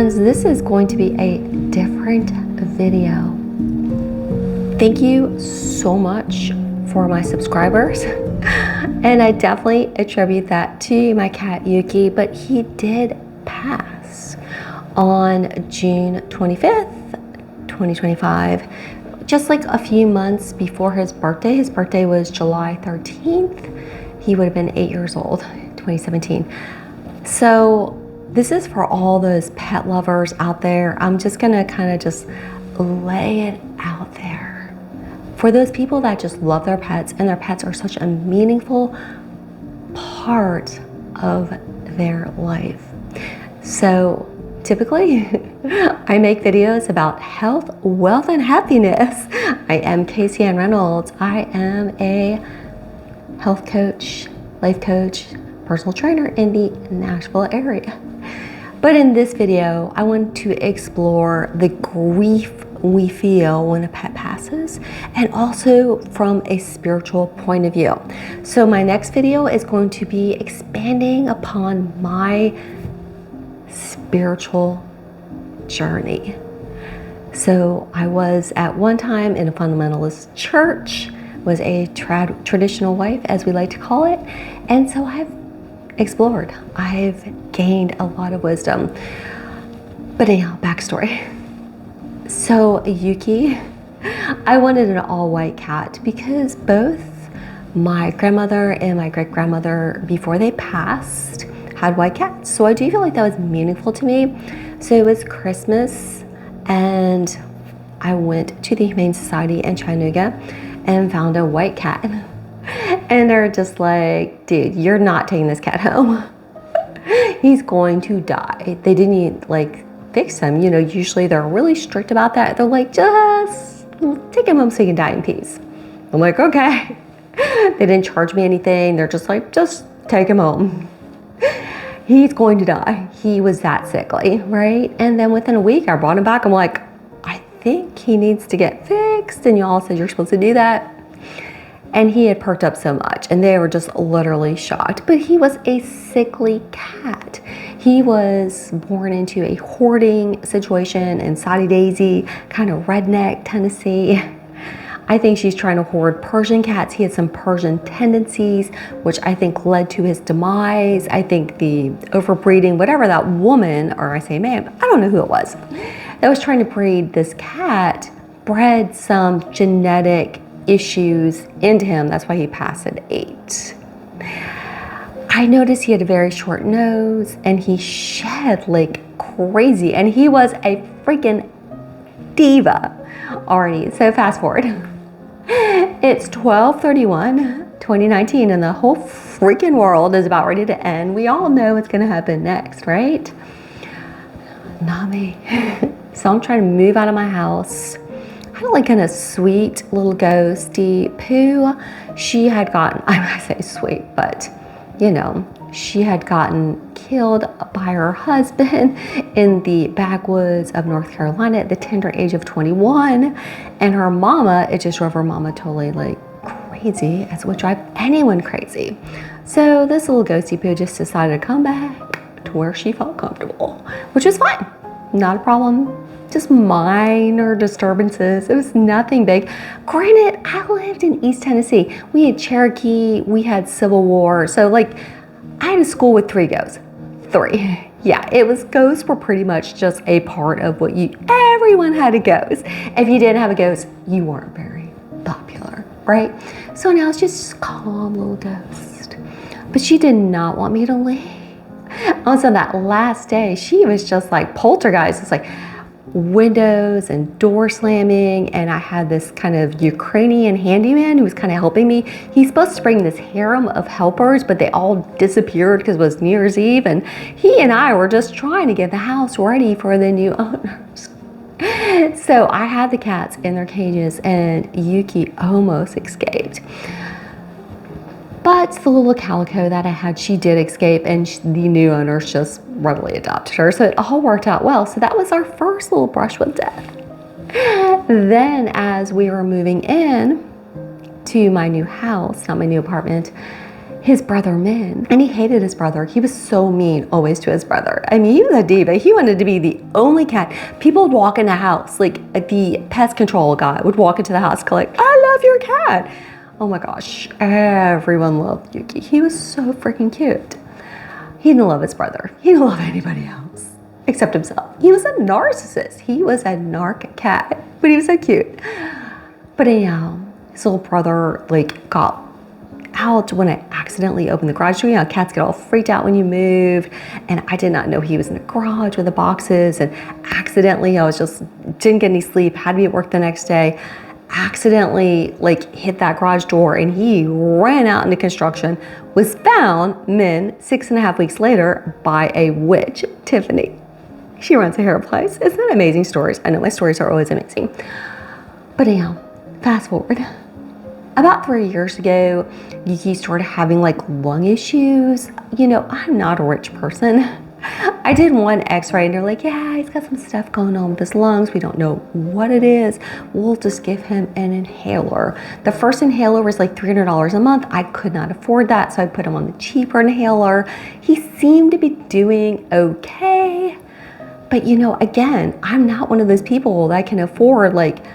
This is going to be a different video. Thank you so much for my subscribers. And I definitely attribute that to my cat Yuki, but he did pass on June 25th, 2025, just like a few months before his birthday. His birthday was July 13th. He would have been 8 years old, 2017. So this is for all those pet lovers out there. I'm just gonna kind of just lay it out there. For those people that just love their pets, and their pets are such a meaningful part of their life. So typically, I make videos about health, wealth, and happiness. I am Casey Ann Reynolds. I am a health coach, life coach, personal trainer in the Nashville area. But in this video, I want to explore the grief we feel when a pet passes, and also from a spiritual point of view. So my next video is going to be expanding upon my spiritual journey. So I was at one time in a fundamentalist church, was a traditional wife, as we like to call it, and so I've explored. I've gained a lot of wisdom. But anyhow, backstory. So Yuki, I wanted an all-white cat because both my grandmother and my great-grandmother, before they passed, had white cats. So I do feel like that was meaningful to me. So it was Christmas, and I went to the Humane Society in Chattanooga and found a white cat. And they're just like, dude, you're not taking this cat home. He's going to die. They didn't like fix him. You know, usually they're really strict about that. They're like, just take him home so he can die in peace. I'm like, okay. They didn't charge me anything. They're just like, just take him home. He's going to die. He was that sickly, right? And then within a week, I brought him back. I'm like, I think he needs to get fixed. And y'all said you're supposed to do that. And he had perked up so much, and they were just literally shocked. But he was a sickly cat. He was born into a hoarding situation in Soddy Daisy, kind of redneck Tennessee. I think she's trying to hoard Persian cats. He had some Persian tendencies, which I think led to his demise. I think the overbreeding, whatever that woman, or I say man, I don't know who it was, that was trying to breed this cat, bred some genetic issues into him. That's why he passed at 8. I noticed he had a very short nose, and he shed like crazy, and he was a freaking diva already. So fast forward. It's 12/31/2019, and the whole freaking world is about ready to end. We all know what's going to happen next, right? Not me. So I'm trying to move out of my house. Kind of like in a sweet little ghosty poo. She had gotten, I say sweet, but you know, she had gotten killed by her husband in the backwoods of North Carolina at the tender age of 21. And her mama, it just drove her mama totally like crazy, as would drive anyone crazy. So this little ghosty poo just decided to come back to where she felt comfortable, which was fine, not a problem. Just minor disturbances. It was nothing big. Granted, I lived in East Tennessee. We had Cherokee, we had Civil War. So like, I had a school with 3 ghosts. 3. Yeah, it was, ghosts were pretty much just a part of what everyone had a ghost. If you didn't have a ghost, you weren't very popular, right? So now it's just a calm little ghost. But she did not want me to leave. Also, that last day, she was just like poltergeist. It's like, windows and door slamming, and I had this kind of Ukrainian handyman who was kind of helping me. He's supposed to bring this harem of helpers, but they all disappeared because it was New Year's Eve, and he and I were just trying to get the house ready for the new owners. So I had the cats in their cages, and Yuki almost escaped. But the little calico that I had, she did escape, and the new owners just readily adopted her. So it all worked out well. So that was our first little brush with death. Then as we were moving in to my new house, not my new apartment, his brother Min, and he hated his brother. He was so mean always to his brother. I mean, he was a diva. He wanted to be the only cat. People would walk in the house, like the pest control guy would walk into the house, collect, I love your cat. Oh my gosh, everyone loved Yuki. He was so freaking cute. He didn't love his brother. He didn't love anybody else except himself. He was a narcissist. He was a narc cat, but he was so cute. But anyhow, his little brother like got out when I accidentally opened the garage door. You know, cats get all freaked out when you move, and I did not know he was in the garage with the boxes, and accidentally I was just didn't get any sleep, had to be at work the next day, accidentally like hit that garage door, and he ran out into construction, was found 6.5 weeks later by a witch, Tiffany. She runs a hair place. Isn't that amazing stories? I know my stories are always amazing. But anyhow, fast forward. About 3 years ago, Yuki started having like lung issues. You know, I'm not a rich person. I did one x-ray and they're like, yeah, he's got some stuff going on with his lungs. We don't know what it is. We'll just give him an inhaler. The first inhaler was like $300 a month. I could not afford that, so I put him on the cheaper inhaler. He seemed to be doing okay. But you know, again, I'm not one of those people that can afford like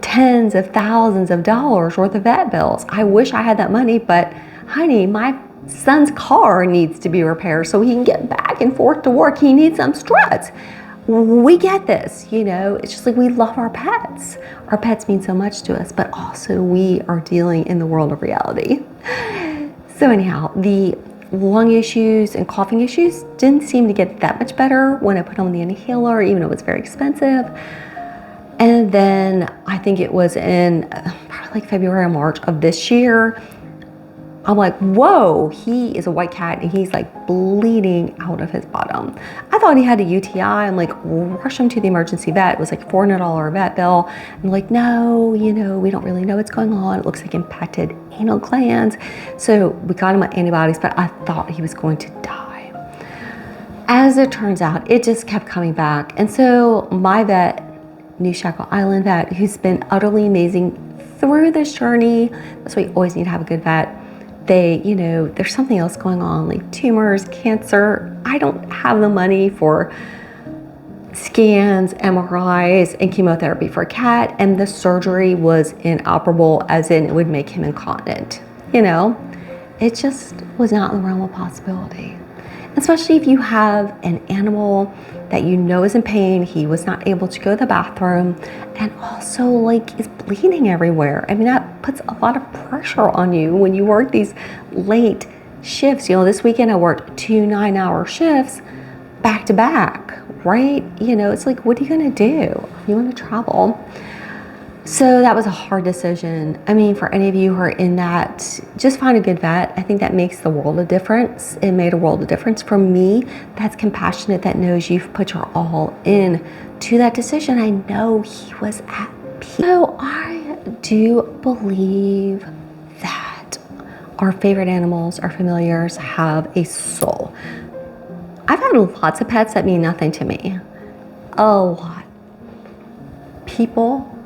tens of thousands of dollars worth of vet bills. I wish I had that money, but honey, my son's car needs to be repaired so he can get back and forth to work. He needs some struts. We get this, you know, it's just like we love our pets. Our pets mean so much to us, but also we are dealing in the world of reality. So anyhow, the lung issues and coughing issues didn't seem to get that much better when I put on the inhaler, even though it was very expensive. And then I think it was in probably like February or March of this year, I'm like, whoa, he is a white cat and he's like bleeding out of his bottom. I thought he had a UTI. I'm like, rush him to the emergency vet. It was like $400 vet bill. I'm like, no, you know, we don't really know what's going on. It looks like impacted anal glands. So we got him antibiotics, but I thought he was going to die. As it turns out, it just kept coming back. And so my vet, New Shackle Island vet, who's been utterly amazing through this journey. That's why you always need to have a good vet. They, you know, there's something else going on, like tumors, cancer. I don't have the money for scans, MRIs, and chemotherapy for a cat, and the surgery was inoperable, as in it would make him incontinent. You know, it just was not in the realm of possibility. Especially if you have an animal that you know is in pain, he was not able to go to the bathroom, and also like is bleeding everywhere. I mean, that puts a lot of pressure on you when you work these late shifts. You know, this weekend I worked 2 9-hour shifts back to back, right? You know, it's like, what are you gonna do? You wanna travel. So that was a hard decision. I mean, for any of you who are in that, just find a good vet. I think that makes the world a difference. It made a world of difference for me. That's compassionate, that knows you've put your all in to that decision. I know he was at peace. So I do believe that our favorite animals, our familiars, have a soul. I've had lots of pets that mean nothing to me. A lot. People,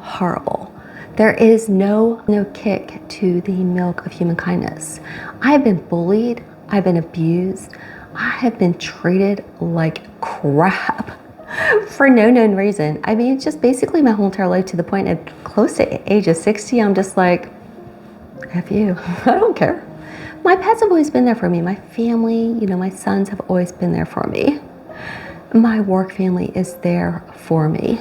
horrible. There is no kick to the milk of human kindness. I have been bullied. I've been abused. I have been treated like crap for no known reason. I mean, it's just basically my whole entire life, to the point of close to age of 60, I'm just like, F you. I don't care. My pets have always been there for me. My family, you know, my sons have always been there for me. My work family is there for me.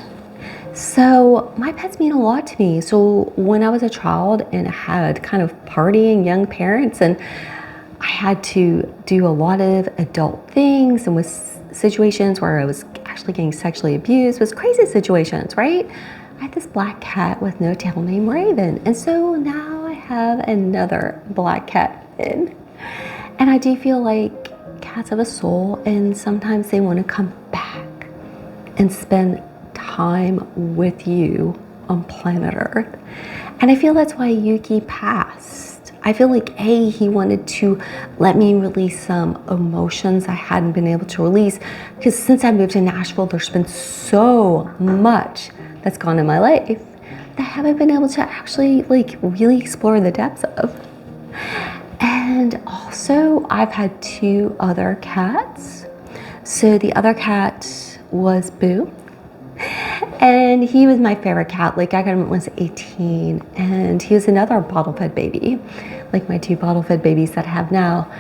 So my pets mean a lot to me. So when I was a child and had kind of partying young parents, and I had to do a lot of adult things, and with situations where I was actually getting sexually abused, was crazy situations, right? I had this black cat with no tail named Raven. And so now I have another black cat in. And I do feel like cats have a soul, and sometimes they want to come back and spend time with you on planet Earth. And I feel that's why Yuki passed. I feel like he wanted to let me release some emotions I hadn't been able to release, because since I moved to Nashville, there's been so much that's gone in my life that I haven't been able to actually like really explore the depths of. And also I've had 2 other cats. So the other cat was Boo. And he was my favorite cat. Like I got him when I was 18, and he was another bottle-fed baby, like my 2 bottle-fed babies that I have now.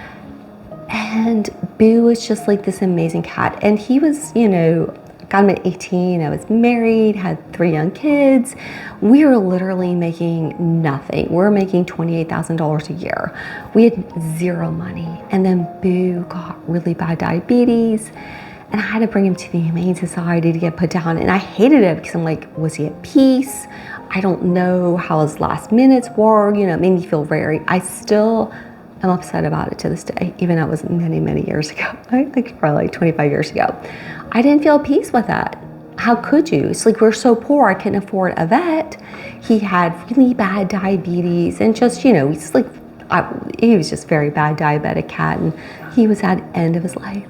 And Boo was just like this amazing cat. And he was, you know, got him at 18. I was married, had 3 young kids. We were literally making nothing. We were making $28,000 a year. We had 0 money. And then Boo got really bad diabetes. And I had to bring him to the Humane Society to get put down. And I hated it because I'm like, was he at peace? I don't know how his last minutes were. You know, it made me feel I still am upset about it to this day, even though it was many, many years ago. I think probably like 25 years ago. I didn't feel peace with that. How could you? It's like, we're so poor, I couldn't afford a vet. He had really bad diabetes and just, you know, he's like, he was just very bad diabetic cat, and he was at the end of his life.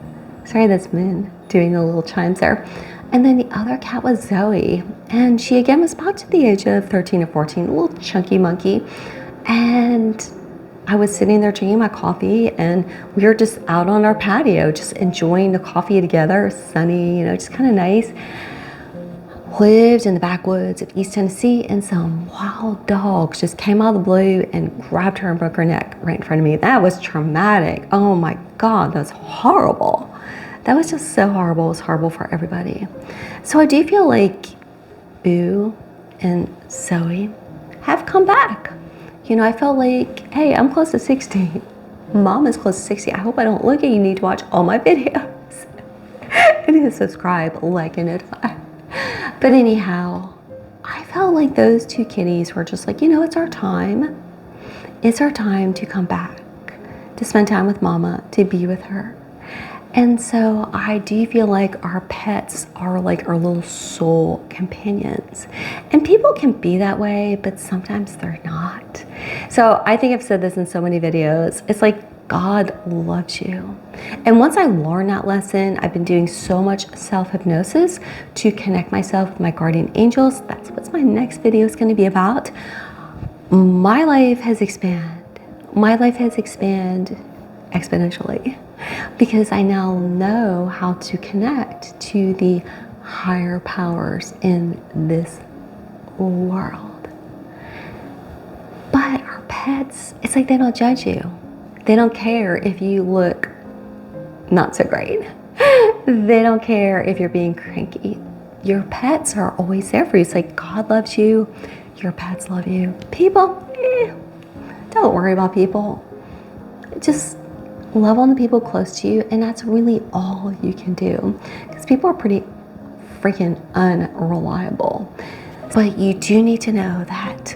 Sorry, that's Min doing the little chimes there. And then the other cat was Zoey. And she again was about to the age of 13 or 14, a little chunky monkey. And I was sitting there drinking my coffee, and we were just out on our patio, just enjoying the coffee together, sunny, you know, just kind of nice. Lived in the backwoods of East Tennessee, and some wild dogs just came out of the blue and grabbed her and broke her neck right in front of me. That was traumatic. Oh my God, that's horrible. That was just so horrible. It was horrible for everybody. So I do feel like Boo and Zoey have come back. You know, I felt like, hey, I'm close to 60. Mom is close to 60. I hope I don't look at you. Need to watch all my videos. And subscribe, like, and notify. But anyhow, I felt like those 2 kitties were just like, you know, it's our time. It's our time to come back, to spend time with Mama, to be with her. And so I do feel like our pets are like our little soul companions. And people can be that way, but sometimes they're not. So I think I've said this in so many videos. It's like, God loves you. And once I learned that lesson, I've been doing so much self-hypnosis to connect myself with my guardian angels. That's what my next video is going to be about. My life has expanded. My life has expanded exponentially, because I now know how to connect to the higher powers in this world. But our pets, it's like they don't judge you. They don't care if you look not so great. They don't care if you're being cranky. Your pets are always there for you. It's like God loves you. Your pets love you. People, don't worry about people. Just love on the people close to you, and that's really all you can do, because people are pretty freaking unreliable. But you do need to know that,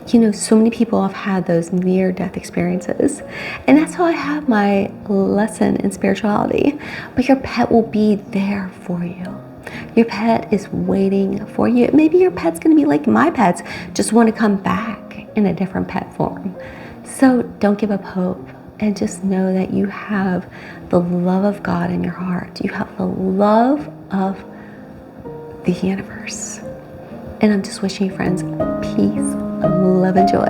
you know, so many people have had those near-death experiences, and that's how I have my lesson in spirituality. But your pet will be there for you. Your pet is waiting for you. Maybe your pet's going to be like my pets, just want to come back in a different pet form. So don't give up hope. And just know that you have the love of God in your heart. You have the love of the universe. And I'm just wishing you, friends, peace, love, and joy.